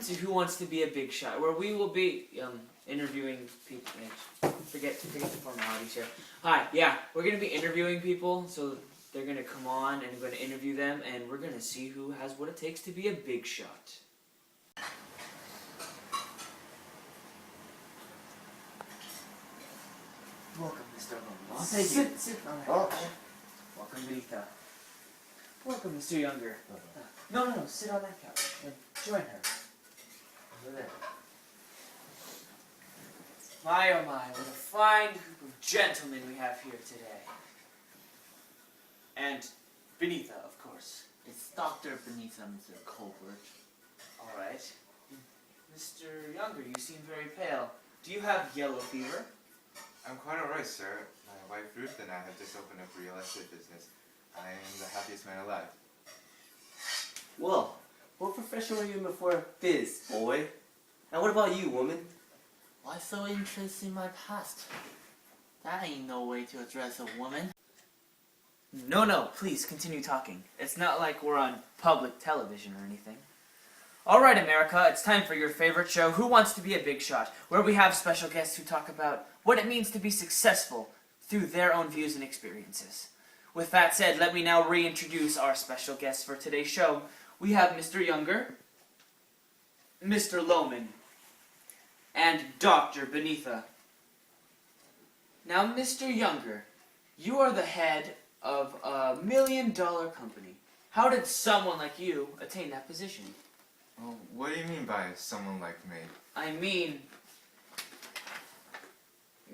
to Who Wants to Be a Big Shot, where we will be interviewing people. Forget the formalities here. Hi, yeah, we're going to be interviewing people, so they're going to come on and we're going to interview them, and we're going to see who has what it takes to be a big shot. Welcome, Mr. Lomas. Thank you. Sit on that Oh. couch. Welcome, Benita. Welcome, Mr. Younger. No, sit on that couch and join her. Over there. My oh my, what a fine group of gentlemen we have here today. And Benita, of course. It's Dr. Benita, Mr. Colbert. Alright. Mr. Younger, you seem very pale. Do you have yellow fever? I'm quite alright, sir. My wife Ruth and I have just opened up a real estate business. I am the happiest man alive. Well, what profession were you in before biz, boy? And what about you, woman? Why so interested in my past? That ain't no way to address a woman. No, please continue talking. It's not like we're on public television or anything. Alright, America, it's time for your favorite show, Who Wants to Be a Big Shot, where we have special guests who talk about what it means to be successful through their own views and experiences. With that said, let me now reintroduce our special guests for today's show. We have Mr. Younger, Mr. Lohman, and Dr. Benita. Now, Mr. Younger, you are the head of a $1 million company. How did someone like you attain that position? Well, what do you mean by someone like me? I mean,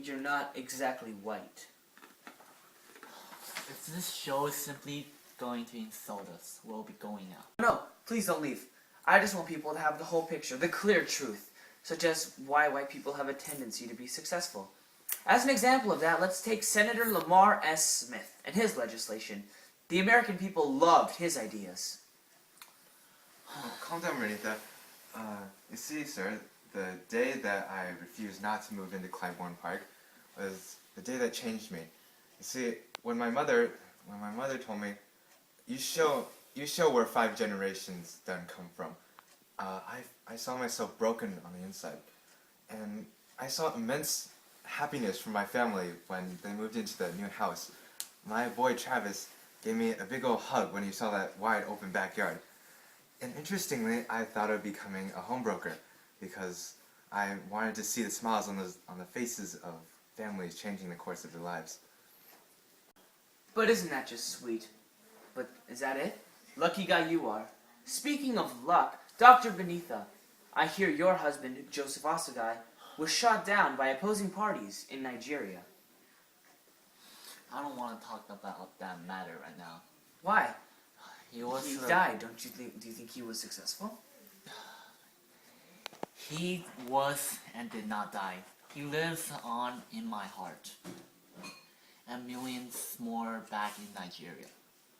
you're not exactly white. If this show is simply going to insult us, we'll be going out. No, please don't leave. I just want people to have the whole picture, the clear truth, such as why white people have a tendency to be successful. As an example of that, let's take Senator Lamar S. Smith and his legislation. The American people loved his ideas. Oh, calm down, Renita. You see, sir, the day that I refused not to move into Clybourne Park was the day that changed me. You see, when my mother told me, you show where 5 generations done come from, I saw myself broken on the inside. And I saw immense happiness from my family when they moved into the new house. My boy Travis gave me a big old hug when he saw that wide open backyard. And interestingly, I thought of becoming a home broker because I wanted to see the smiles on the faces of families changing the course of their lives. But isn't that just sweet? But is that it? Lucky guy you are. Speaking of luck, Dr. Benita, I hear your husband, Joseph Osagai, was shot down by opposing parties in Nigeria. I don't want to talk about that matter right now. Why? He was He died, don't you think? Do you think he was successful? He was and did not die. He lives on in my heart. And millions more back in Nigeria.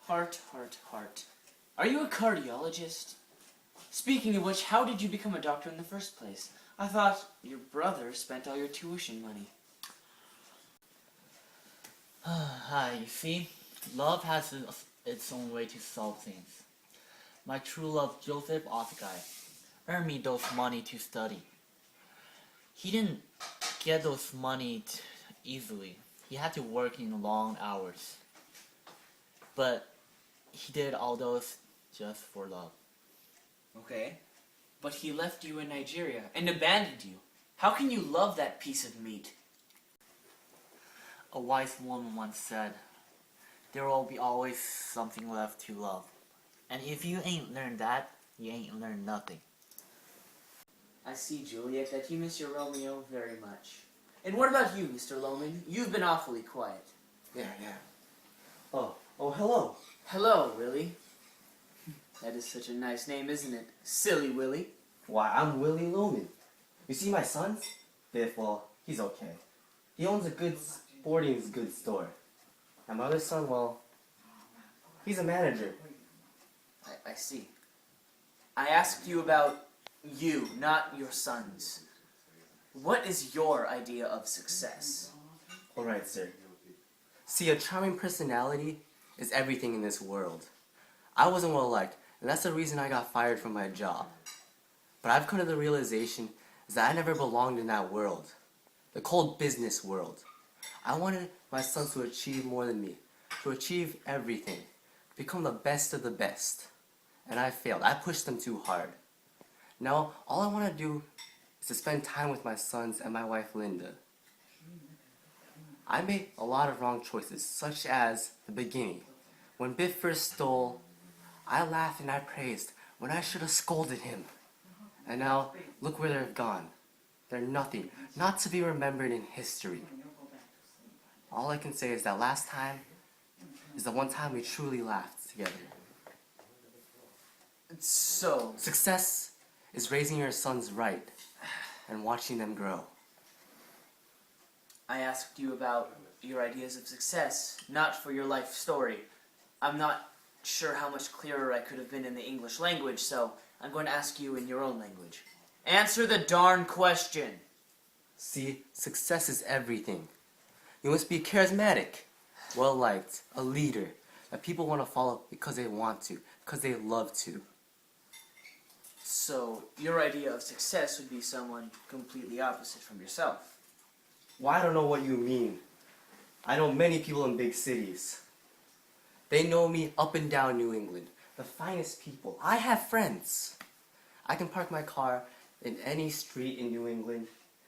Heart. Are you a cardiologist? Speaking of which, how did you become a doctor in the first place? I thought your brother spent all your tuition money. Hi, you see, love has its own way to solve things. My true love, Joseph Osagai, earned me those money to study. He didn't get those money easily. He had to work in long hours. But he did all those just for love. Okay, but he left you in Nigeria and abandoned you. How can you love that piece of meat? A wise woman once said, there will be always something left to love. And if you ain't learned that, you ain't learned nothing. I see, Juliet, that you miss your Romeo very much. And what about you, Mr. Lohman? You've been awfully quiet. Yeah. Oh, hello. Hello, Willie. That is such a nice name, isn't it? Silly Willie. Why, I'm Willie Lohman. You see my son? Biff, well, he's okay. He owns a good sporting goods store. And my other son, well, he's a manager. I see. I asked you about you, not your sons. What is your idea of success? Alright, sir. See, a charming personality is everything in this world. I wasn't well liked, and that's the reason I got fired from my job. But I've come to the realization is that I never belonged in that world. The cold business world. I wanted my sons to achieve more than me. To achieve everything. Become the best of the best. And I failed. I pushed them too hard. Now, all I want to do is to spend time with my sons and my wife Linda. I made a lot of wrong choices, such as the beginning. When Biff first stole, I laughed and I praised when I should have scolded him. And now, look where they've gone. They're nothing, not to be remembered in history. All I can say is that last time is the one time we truly laughed together. So, Success is raising your sons right and watching them grow. I asked you about your ideas of success, not for your life story. I'm not sure how much clearer I could have been in the English language, so I'm going to ask you in your own language. Answer the darn question. See, success is everything. You must be charismatic, well-liked, a leader that people want to follow because they want to, because they love to. So, your idea of success would be someone completely opposite from yourself. Well, I don't know what you mean. I know many people in big cities. They know me up and down New England. The finest people. I have friends. I can park my car in any street in New England,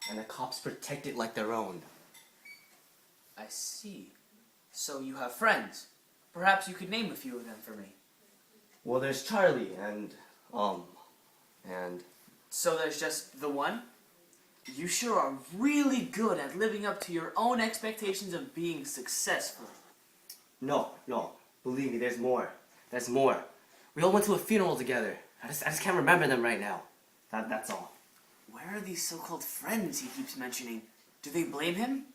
and the cops protect it like their own. I see. So you have friends. Perhaps you could name a few of them for me. Well, there's Charlie and So there's just the one? You sure are really good at living up to your own expectations of being successful. No, believe me, there's more. There's more. We all went to a funeral together. I just can't remember them right now. That's all. Where are these so-called friends he keeps mentioning? Do they blame him?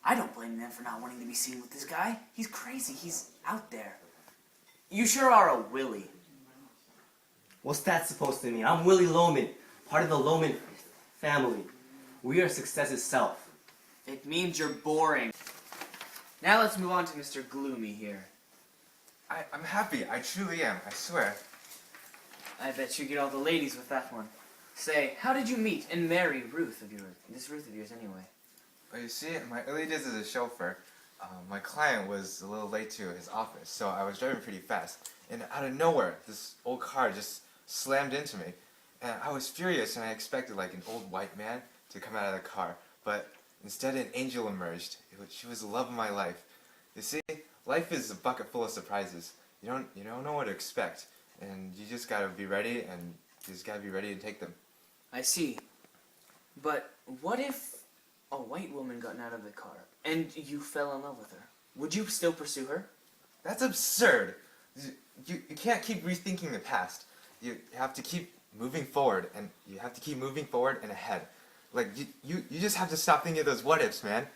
I don't blame them for not wanting to be seen with this guy. He's crazy. He's out there. You sure are a Willie. What's that supposed to mean? I'm Willie Loman, part of the Loman family. We are success itself. It means you're boring. Now let's move on to Mr. Gloomy here. I'm happy. I truly am. I swear. I bet you get all the ladies with that one. Say, how did you meet and marry Ruth of yours? This Ruth of yours, anyway. Well, you see, in my early days as a chauffeur, my client was a little late to his office, so I was driving pretty fast. And out of nowhere, this old car just slammed into me. And I was furious, and I expected like an old white man to come out of the car. But instead, an angel emerged. She was the love of my life. You see, life is a bucket full of surprises. You don't know what to expect, and you just gotta be ready, and you just gotta be ready to take them. I see. But what if a white woman got out of the car and you fell in love with her? Would you still pursue her? That's absurd. You can't keep rethinking the past. You have to keep moving forward, and you have to keep moving forward and ahead. Like, you just have to stop thinking of those what-ifs, man.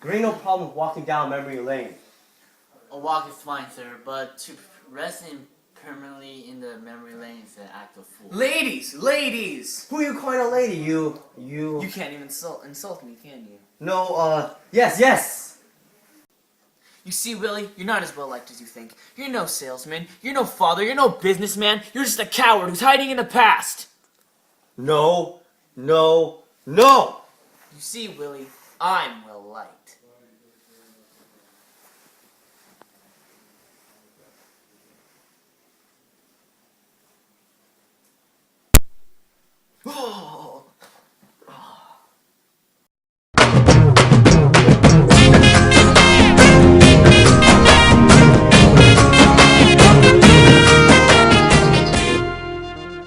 There ain't no problem walking down memory lane. A walk is fine, sir, but to rest in permanently in the memory lane is an act of fool. Ladies! Who you calling a lady? You. You can't even insult me, can you? No, yes! You see, Willie, you're not as well liked as you think. You're no salesman, you're no father, you're no businessman, you're just a coward who's hiding in the past! No! You see, Willie, I'm well liked.